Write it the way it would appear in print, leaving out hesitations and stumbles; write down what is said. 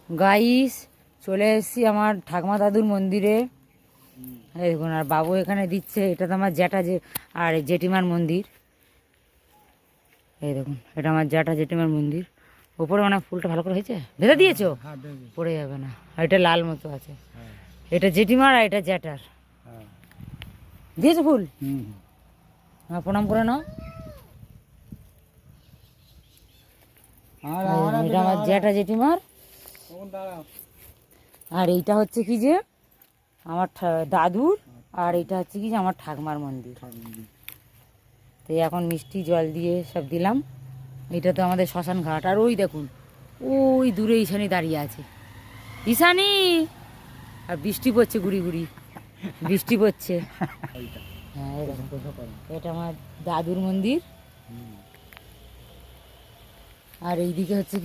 Guys চলে এসেছি আমার ঠাকুমা দাদুর মন্দিরে। এই দেখুন, আর বাবু এখানে দিচ্ছে। এটা তো আমার জ্যাঠা আর জেঠিমার মন্দির। এই দেখুন, এটা আমার জ্যাঠা জেঠিমার মন্দির। ওপরে মানে ফুলটা ভালো করে হয়েছে, ভেজে দিয়েছো? পড়ে যাবে না। আর এটা লাল মতো আছে। এটা জেঠিমার আর এটা জ্যাঠার। দিয়েছো ফুল? হ্যাঁ, প্রণাম করে নাও। এটা আমার জ্যাঠা জেঠিমার। আর এইটা হচ্ছে কি যে আমার দাদুর, আর এটা হচ্ছে কি যে আমার ঠাকুমার মন্দির। তো এখন মিষ্টি জল দিয়ে সব দিলাম। এটা তো আমাদের শ্মশান ঘাট। আর ওই দেখুন, ওই দূরে ঈশানী দাঁড়িয়ে আছে। ঈশানী! আর বৃষ্টি পড়ছে, গুড়ি গুড়ি বৃষ্টি পড়ছে। হ্যাঁ, এটা আমার দাদুর মন্দির। আর এইদিকে হচ্ছে